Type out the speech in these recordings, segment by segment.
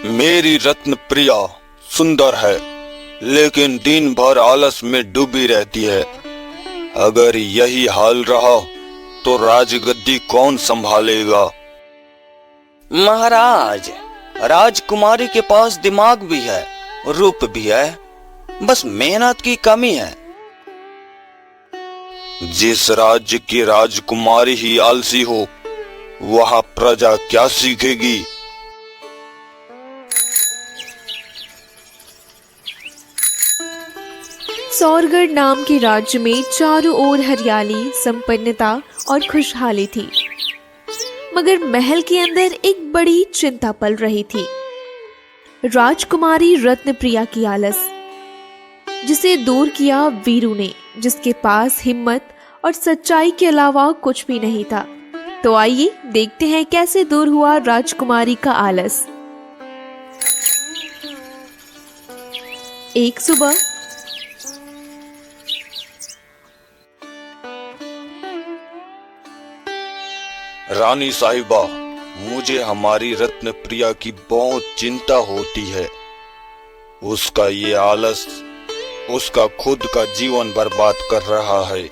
मेरी रत्न प्रिया सुंदर है, लेकिन दिन भर आलस में डूबी रहती है। अगर यही हाल रहा तो राजगद्दी कौन संभालेगा? महाराज, राजकुमारी के पास दिमाग भी है, रूप भी है, बस मेहनत की कमी है। जिस राज्य की राजकुमारी ही आलसी हो, वहां प्रजा क्या सीखेगी? सौरगढ़ नाम के राज्य में चारों ओर हरियाली, संपन्नता और खुशहाली थी, मगर महल के अंदर एक बड़ी चिंता पल रही थी। राजकुमारी रत्नप्रिया की आलस, जिसे दूर किया वीरू ने, जिसके पास हिम्मत और सच्चाई के अलावा कुछ भी नहीं था। तो आइए देखते हैं कैसे दूर हुआ राजकुमारी का आलस। एक सुबह रानी साहिबा, मुझे हमारी रत्न प्रिया की बहुत चिंता होती है। उसका ये आलस उसका खुद का जीवन बर्बाद कर रहा है।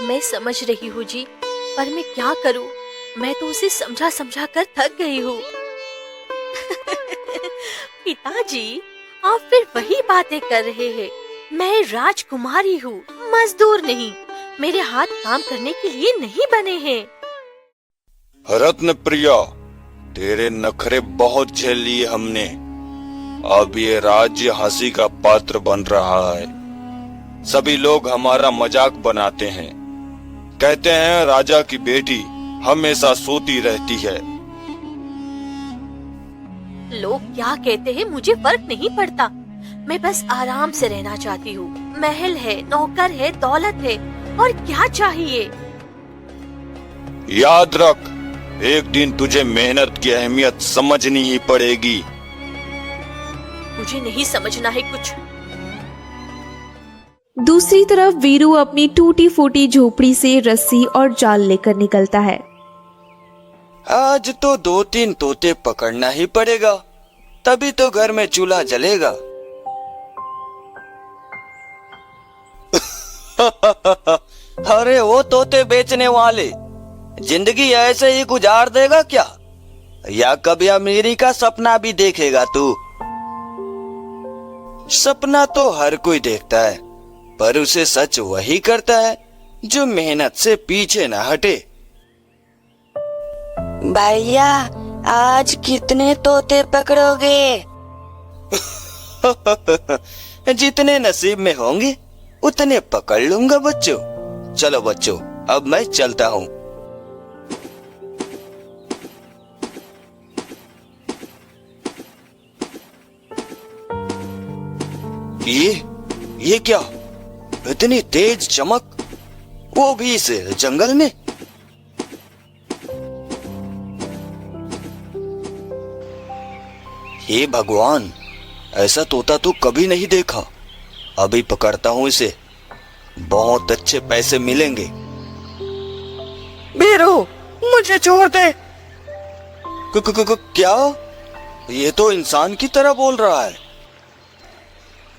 मैं समझ रही हूँ जी, पर मैं क्या करूँ? मैं तो उसे समझा समझा कर थक गई हूँ। पिताजी, आप फिर वही बातें कर रहे हैं। मैं राजकुमारी हूँ, मजदूर नहीं। मेरे हाथ काम करने के लिए नहीं बने हैं। रत्न प्रिया, तेरे नखरे बहुत झेल लिए हमने। अब ये राज्य हंसी का पात्र बन रहा है। सभी लोग हमारा मजाक बनाते हैं, कहते हैं राजा की बेटी हमेशा सोती रहती है। लोग क्या कहते हैं मुझे फर्क नहीं पड़ता। मैं बस आराम से रहना चाहती हूँ। महल है, नौकर है, दौलत है, और क्या चाहिए? याद रख, एक दिन तुझे मेहनत की अहमियत समझनी ही पड़ेगी। मुझे नहीं समझना है कुछ। दूसरी तरफ वीरू अपनी टूटी फूटी झोपड़ी से रस्सी और जाल लेकर निकलता है। आज तो 2-3 तोते पकड़ना ही पड़ेगा, तभी तो घर में चूल्हा जलेगा। अरे वो तोते बेचने वाले, जिंदगी ऐसे ही गुजार देगा क्या? या कभी अमीरी का सपना भी देखेगा तू? सपना तो हर कोई देखता है, पर उसे सच वही करता है जो मेहनत से पीछे न हटे। भैया, आज कितने तोते पकड़ोगे? जितने नसीब में होंगे उतने पकड़ लूंगा बच्चों। चलो बच्चों, अब मैं चलता हूँ। ये क्या? इतनी तेज चमक, वो भी इस जंगल में? हे भगवान, ऐसा तोता तो कभी नहीं देखा। अभी पकड़ता हूँ इसे, बहुत अच्छे पैसे मिलेंगे। वीरू, मुझे छोड़ दे। क्या? ये तो इंसान की तरह बोल रहा है।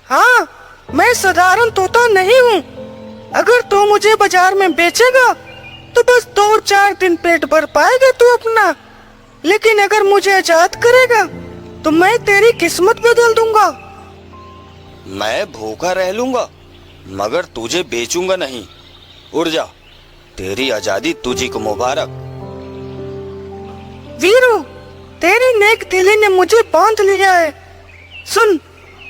हाँ, मैं साधारण तोता नहीं हूँ। अगर तू मुझे बाजार में बेचेगा तो बस 2-4 दिन पेट भर पाएगा तू अपना, लेकिन अगर मुझे आजाद करेगा तो मैं तेरी किस्मत बदल दूंगा। मैं भूखा रह लूंगा, मगर तुझे बेचूंगा नहीं। उड़ जा, तेरी आजादी तुझी को मुबारक। वीरू, तेरी नेक दिली ने मुझे बांध लिया है। सुन,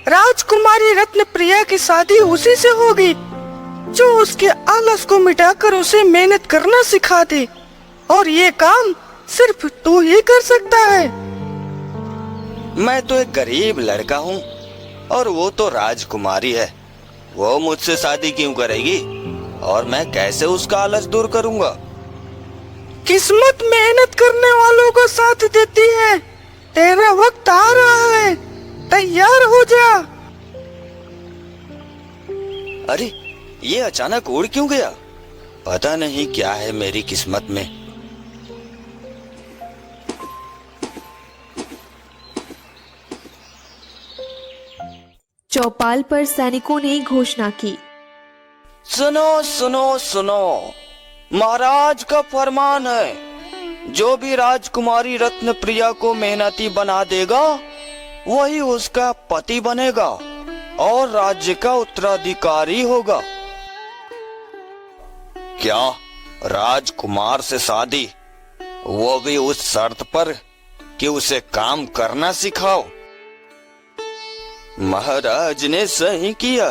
राजकुमारी रत्न प्रिया की शादी उसी से होगी जो उसके आलस को मिटाकर उसे मेहनत करना सिखा दे, और ये काम सिर्फ तू ही कर सकता है। मैं तो एक गरीब लड़का हूँ और वो तो राजकुमारी है। वो मुझसे शादी क्यों करेगी, और मैं कैसे उसका आलस दूर करूँगा? किस्मत मेहनत करने वालों को साथ देती है। तेरा वक्त आ रहा है, तैयार हो जा। अरे, ये अचानक उड़ क्यों गया? पता नहीं क्या है मेरी किस्मत में। चौपाल पर सैनिकों ने घोषणा की। सुनो सुनो सुनो, महाराज का फरमान है, जो भी राजकुमारी रत्न प्रिया को मेहनती बना देगा वही उसका पति बनेगा और राज्य का उत्तराधिकारी होगा। क्या राजकुमार से शादी, वो भी उस शर्त पर कि उसे काम करना सिखाओ। महाराज ने सही किया।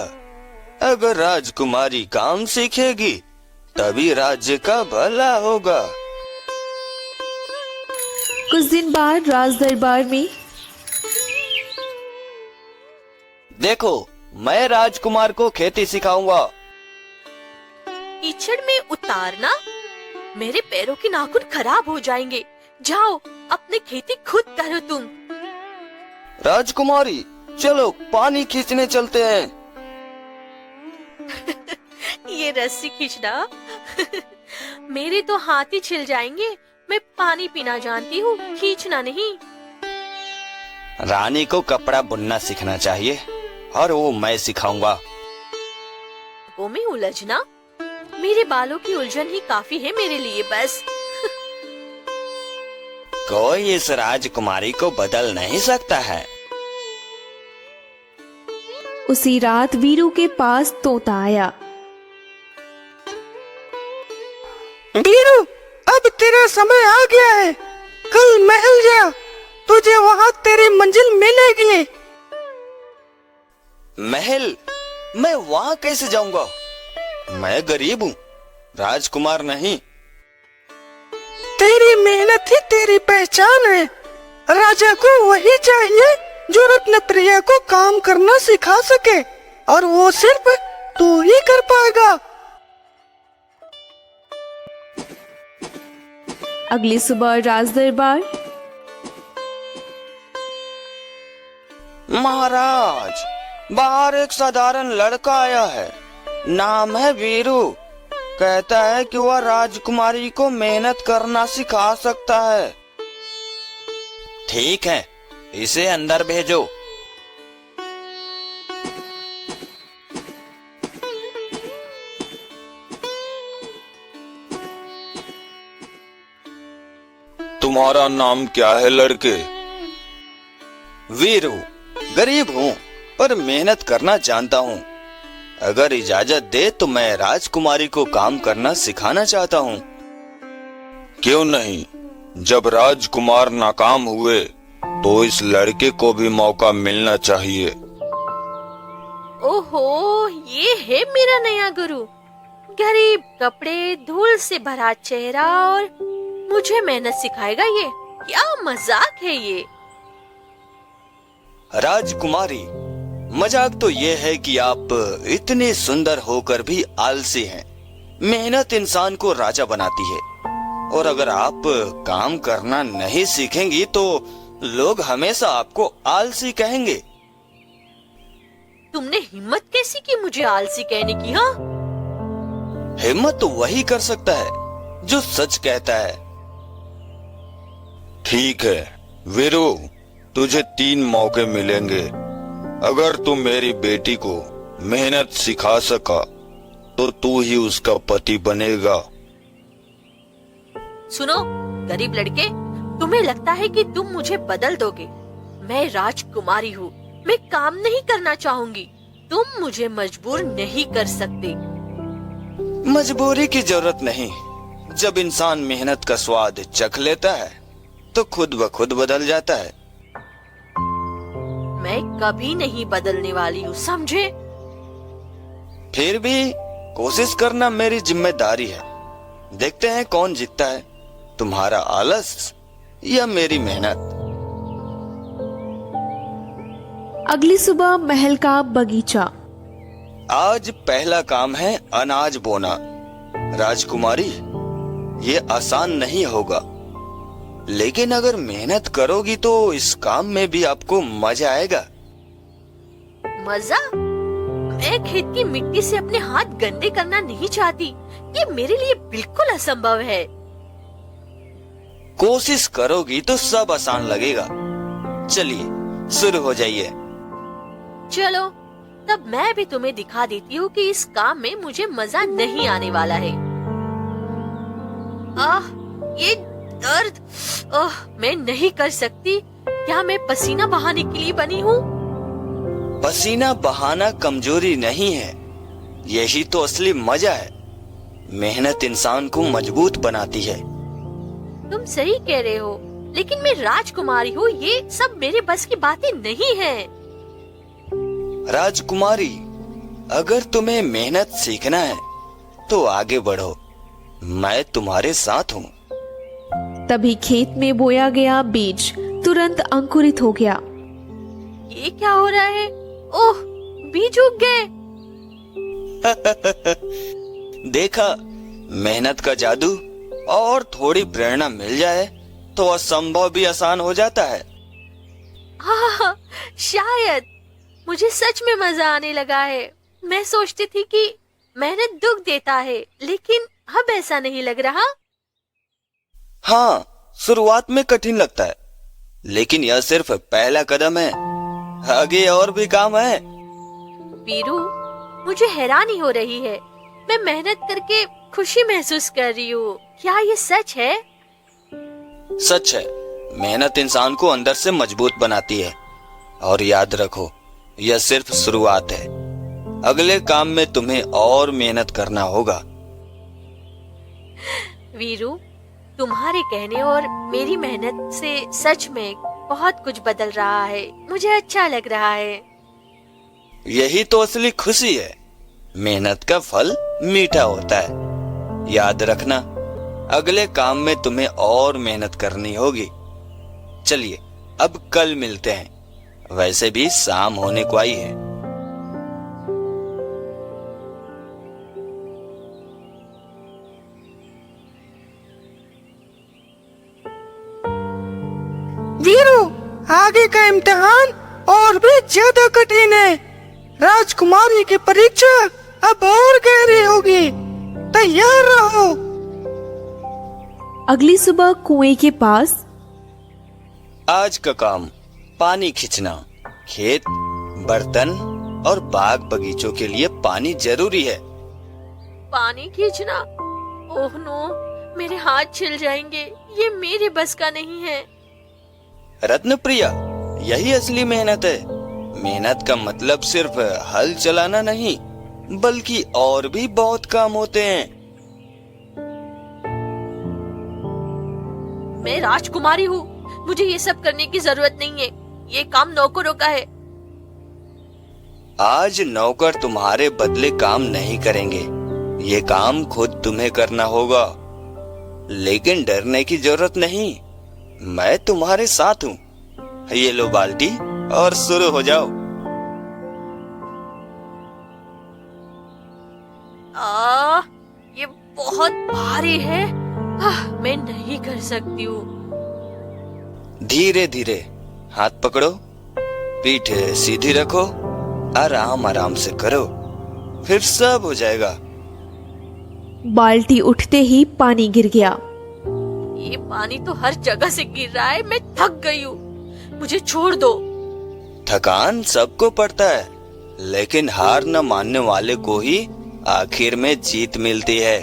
अगर राजकुमारी काम सीखेगी तभी राज्य का भला होगा। कुछ दिन बाद राज दरबार में देखो, मैं राजकुमार को खेती सिखाऊंगा। कीचड़ में उतारना? मेरे पैरों के नाखून खराब हो जाएंगे। जाओ, अपनी खेती खुद करो तुम। राजकुमारी, चलो पानी खींचने चलते हैं। ये रस्सी खींचना? मेरे तो हाथ ही छिल जाएंगे। मैं पानी पीना जानती हूँ, खींचना नहीं। रानी को कपड़ा बुनना सीखना चाहिए और वो मैं सिखाऊंगा। वो में उलझना? मेरे बालों की उलझन ही काफी है मेरे लिए बस। कोई इस राजकुमारी को बदल नहीं सकता है। उसी रात वीरू के पास तोता आया। वीरू, अब तेरा समय आ गया है। कल महल जा, तुझे वहाँ तेरी मंजिल मिलेगी। महल? मैं वहाँ कैसे जाऊंगा? मैं गरीब हूँ, राजकुमार नहीं। तेरी मेहनत ही तेरी पहचान है। राजा को वही चाहिए जो रत्न प्रिया को काम करना सिखा सके, और वो सिर्फ तू ही कर पाएगा। अगली सुबह राज दरबार। महाराज, बाहर एक साधारण लड़का आया है। नाम है वीरू। कहता है कि वह राजकुमारी को मेहनत करना सिखा सकता है। ठीक है, इसे अंदर भेजो। तुम्हारा नाम क्या है लड़के? वीरू। गरीब हूँ पर मेहनत करना जानता हूँ। अगर इजाजत दे तो मैं राजकुमारी को काम करना सिखाना चाहता हूँ। क्यों नहीं, जब राजकुमार नाकाम हुए तो इस लड़के को भी मौका मिलना चाहिए। ओहो, ये है मेरा नया गुरु। गरीब कपड़े, धूल से भरा चेहरा और मुझे मेहनत सिखाएगा। ये क्या मजाक है ये? राजकुमारी, मजाक तो ये है कि आप इतने सुंदर होकर भी आलसी हैं। मेहनत इंसान को राजा बनाती है, और अगर आप काम करना नहीं सीखेंगी तो लोग हमेशा आपको आलसी कहेंगे। तुमने हिम्मत कैसी की मुझे आलसी कहने की? हाँ, हिम्मत तो वही कर सकता है जो सच कहता है। ठीक है वीरू, तुझे 3 मौके मिलेंगे। अगर तू मेरी बेटी को मेहनत सिखा सका तो तू ही उसका पति बनेगा। सुनो गरीब लड़के, तुम्हें लगता है कि तुम मुझे बदल दोगे। मैं राजकुमारी हूँ, मैं काम नहीं करना चाहूंगी। तुम मुझे मजबूर नहीं कर सकते। मजबूरी की जरूरत नहीं। जब इंसान मेहनत का स्वाद चख लेता है तो खुद ब खुद बदल जाता है। मैं कभी नहीं बदलने वाली हूँ, समझे? फिर भी कोशिश करना मेरी जिम्मेदारी है। देखते हैं कौन जीतता है, तुम्हारा आलस या मेरी मेहनत। अगली सुबह महल का बगीचा। आज पहला काम है अनाज बोना। राजकुमारी, ये आसान नहीं होगा, लेकिन अगर मेहनत करोगी तो इस काम में भी आपको मजा आएगा। मजा? मैं खेत की मिट्टी से अपने हाथ गंदे करना नहीं चाहती। ये मेरे लिए बिल्कुल असंभव है। कोशिश करोगी तो सब आसान लगेगा। चलिए शुरू हो जाइए। चलो, तब मैं भी तुम्हें दिखा देती हूँ कि इस काम में मुझे मजा नहीं आने वाला है। ये दर्द, मैं नहीं कर सकती। क्या मैं पसीना बहाने के लिए बनी हूँ? पसीना बहाना कमजोरी नहीं है, यही तो असली मजा है। मेहनत इंसान को मजबूत बनाती है। तुम सही कह रहे हो, लेकिन मैं राजकुमारी हूँ, ये सब मेरे बस की बातें नहीं है। राजकुमारी, अगर तुम्हें मेहनत सीखना है तो आगे बढ़ो, मैं तुम्हारे साथ हूँ। तभी खेत में बोया गया बीज तुरंत अंकुरित हो गया। ये क्या हो रहा है? ओह, बीज उग गए। देखा, मेहनत का जादू। और थोड़ी प्रेरणा मिल जाए तो असंभव भी आसान हो जाता है। हाँ, शायद मुझे सच में मजा आने लगा है। मैं सोचती थी कि मेहनत दुख देता है, लेकिन अब ऐसा नहीं लग रहा। हाँ, शुरुआत में कठिन लगता है, लेकिन यह सिर्फ पहला कदम है। आगे और भी काम है। वीरू, मुझे हैरानी हो रही है। मैं मेहनत करके खुशी महसूस कर रही हूँ। क्या ये सच है? सच है, मेहनत इंसान को अंदर से मजबूत बनाती है। और याद रखो, यह सिर्फ शुरुआत है। अगले काम में तुम्हें और मेहनत करना होगा। वीरू, तुम्हारे कहने और मेरी मेहनत से सच में बहुत कुछ बदल रहा है। मुझे अच्छा लग रहा है। यही तो असली खुशी है। मेहनत का फल मीठा होता है। याद रखना, अगले काम में तुम्हें और मेहनत करनी होगी। चलिए, अब कल मिलते हैं। वैसे भी शाम होने को आई है। वीरू, आगे का इम्तिहान और भी ज्यादा कठिन है। राजकुमारी की परीक्षा अब और गहरी होगी। तैयार रहो। अगली सुबह कुएं के पास आज का काम पानी खींचना। खेत, बर्तन और बाग बगीचों के लिए पानी जरूरी है। पानी खींचना? ओह नो, मेरे हाथ छिल जाएंगे। ये मेरे बस का नहीं है। रत्नप्रिया, यही असली मेहनत है। मेहनत का मतलब सिर्फ हल चलाना नहीं, बल्कि और भी बहुत काम होते हैं। मैं राजकुमारी हूँ, मुझे ये सब करने की जरूरत नहीं है। ये काम नौकरों का है। आज नौकर तुम्हारे बदले काम नहीं करेंगे। ये काम खुद तुम्हें करना होगा। लेकिन डरने की जरूरत नहीं, मैं तुम्हारे साथ हूँ। ये लो बाल्टी और शुरू हो जाओ। ये बहुत भारी है। मैं नहीं कर सकती हूँ। धीरे धीरे हाथ पकड़ो, पीठ सीधी रखो, आराम आराम से करो, फिर सब हो जाएगा। बाल्टी उठते ही पानी गिर गया। ये पानी तो हर जगह से गिर रहा है। मैं थक गई हूँ, मुझे छोड़ दो। थकान सबको पड़ता है, लेकिन हार न मानने वाले को ही आखिर में जीत मिलती है।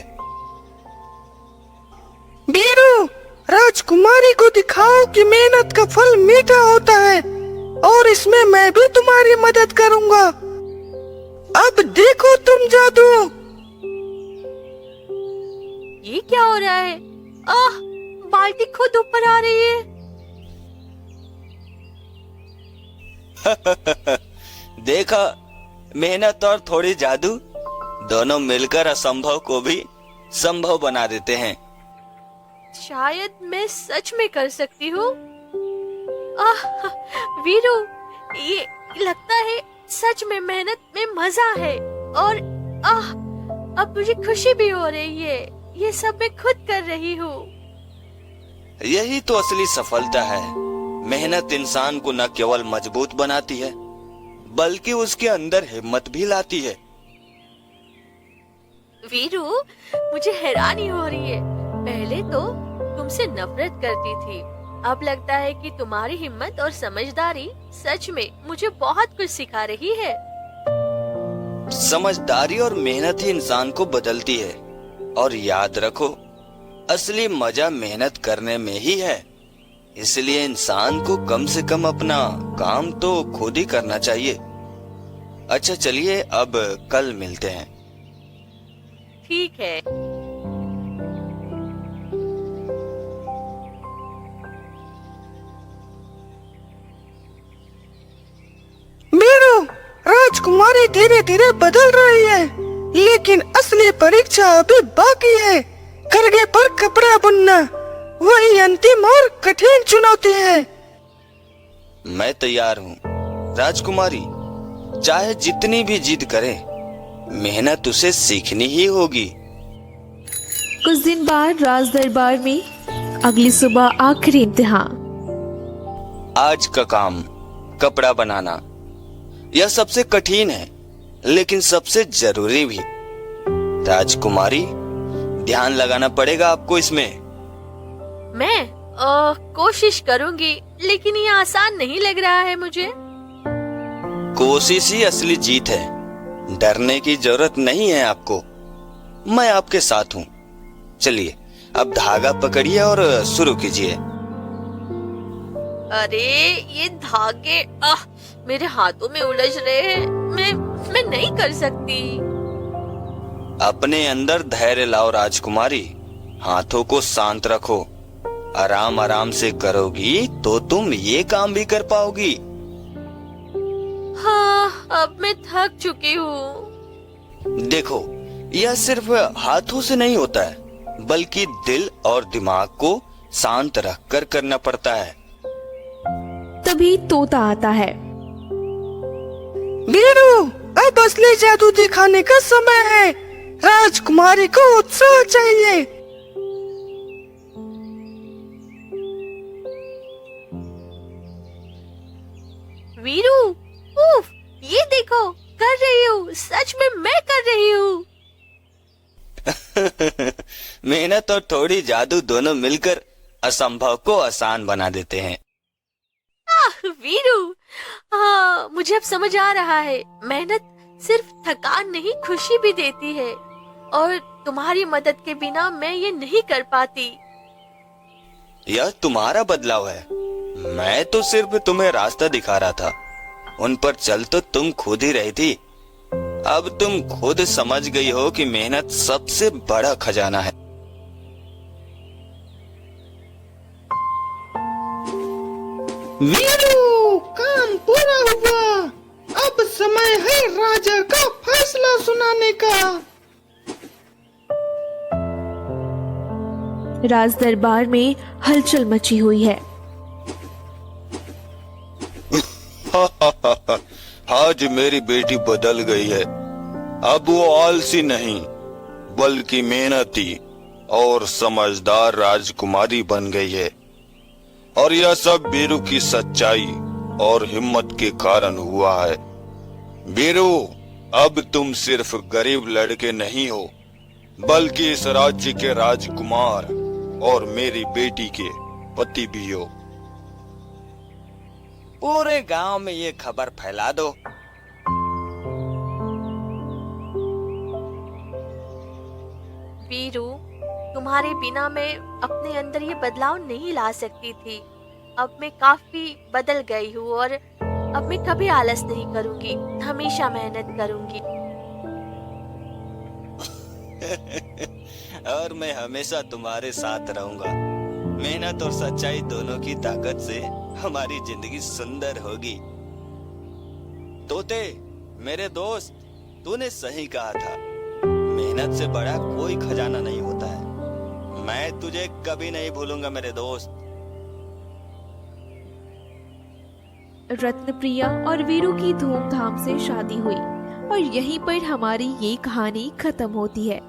वीरू, राजकुमारी को दिखाओ कि मेहनत का फल मीठा होता है, और इसमें मैं भी तुम्हारी मदद करूंगा। अब देखो तुम जादू। ये क्या हो रहा है? बाल्टी खुद ऊपर आ रही है। देखा, मेहनत और थोड़ी जादू दोनों मिलकर असंभव को भी संभव बना देते हैं। शायद मैं सच में कर सकती हूँ। वीरू, ये लगता है सच में मेहनत में मजा है। और अब मुझे खुशी भी हो रही है। ये सब मैं खुद कर रही हूँ। यही तो असली सफलता है। मेहनत इंसान को न केवल मजबूत बनाती है, बल्कि उसके अंदर हिम्मत भी लाती है। वीरू, मुझे हैरानी हो रही है। पहले तो तुमसे नफरत करती थी, अब लगता है कि तुम्हारी हिम्मत और समझदारी सच में मुझे बहुत कुछ सिखा रही है। समझदारी और मेहनत ही इंसान को बदलती है। और याद रखो, असली मजा मेहनत करने में ही है। इसलिए इंसान को कम से कम अपना काम तो खुद ही करना चाहिए। अच्छा चलिए, अब कल मिलते हैं। ठीक है। वीरू, राजकुमारी धीरे धीरे बदल रही है, लेकिन असली परीक्षा अभी बाकी है। करगे पर कपड़ा बुनना वही अंतिम और कठिन चुनौती है। मैं तैयार हूँ राजकुमारी। चाहे जितनी भी जिद करे, मेहनत उसे सीखनी ही होगी। कुछ दिन बाद राज दरबार में अगली सुबह आखिरी इम्तिहान। आज का काम कपड़ा बनाना। यह सबसे कठिन है, लेकिन सबसे जरूरी भी। राजकुमारी, ध्यान लगाना पड़ेगा आपको इसमें। मैं कोशिश करूंगी, लेकिन ये आसान नहीं लग रहा है मुझे। कोशिश ही असली जीत है। डरने की जरूरत नहीं है आपको। मैं आपके साथ हूँ। चलिए, अब धागा पकड़िए और शुरू कीजिए। अरे ये धागे मेरे हाथों में उलझ रहे हैं। मैं नहीं कर सकती। अपने अंदर धैर्य लाओ राजकुमारी। हाथों को शांत रखो। आराम आराम से करोगी तो तुम ये काम भी कर पाओगी। हाँ, अब मैं थक चुकी हूँ। देखो, यह सिर्फ हाथों से नहीं होता है, बल्कि दिल और दिमाग को शांत रखकर करना पड़ता है। तभी तोता आता है। वीरू, अब असली जादू दिखाने का समय है। राजकुमारी को उत्साह चाहिए। वीरू, उफ, ये देखो, कर रही हूँ। सच में मैं कर रही हूँ। मेहनत और थोड़ी जादू दोनों मिलकर असंभव को आसान बना देते हैं। वीरू, हाँ, मुझे अब समझ आ रहा है। मेहनत सिर्फ थकान नहीं, खुशी भी देती है। और तुम्हारी मदद के बिना मैं ये नहीं कर पाती। यह तुम्हारा बदलाव है। मैं तो सिर्फ तुम्हें रास्ता दिखा रहा था। उन पर चल तो तुम खुद ही रही थी। अब तुम खुद समझ गई हो कि मेहनत सबसे बड़ा खजाना है। वीरू, काम पूरा हुआ। अब समय है राजा का फैसला सुनाने का। राज दरबार में हलचल मची हुई है। आज मेरी बेटी बदल गई है। अब वो आलसी नहीं, बल्कि मेहनती और समझदार राजकुमारी बन गई है। और यह सब वीरू की सच्चाई और हिम्मत के कारण हुआ है। वीरू, अब तुम सिर्फ गरीब लड़के नहीं हो, बल्कि इस राज्य के राजकुमार और मेरी बेटी के पति भी हो। पूरे गांव में ये खबर फैला दो। वीरू, तुम्हारे बिना मैं अपने अंदर ये बदलाव नहीं ला सकती थी। अब मैं काफी बदल गई हूँ और अब मैं कभी आलस नहीं करूंगी। हमेशा मेहनत करूंगी। और मैं हमेशा तुम्हारे साथ रहूंगा। मेहनत और सच्चाई दोनों की ताकत से हमारी जिंदगी सुंदर होगी। तोते, मेरे दोस्त, तूने सही कहा था। मेहनत से बड़ा कोई खजाना नहीं होता है। मैं तुझे कभी नहीं भूलूंगा मेरे दोस्त। रत्नप्रिया और वीरू की धूमधाम से शादी हुई और यहीं पर हमारी ये कहानी खत्म होती है।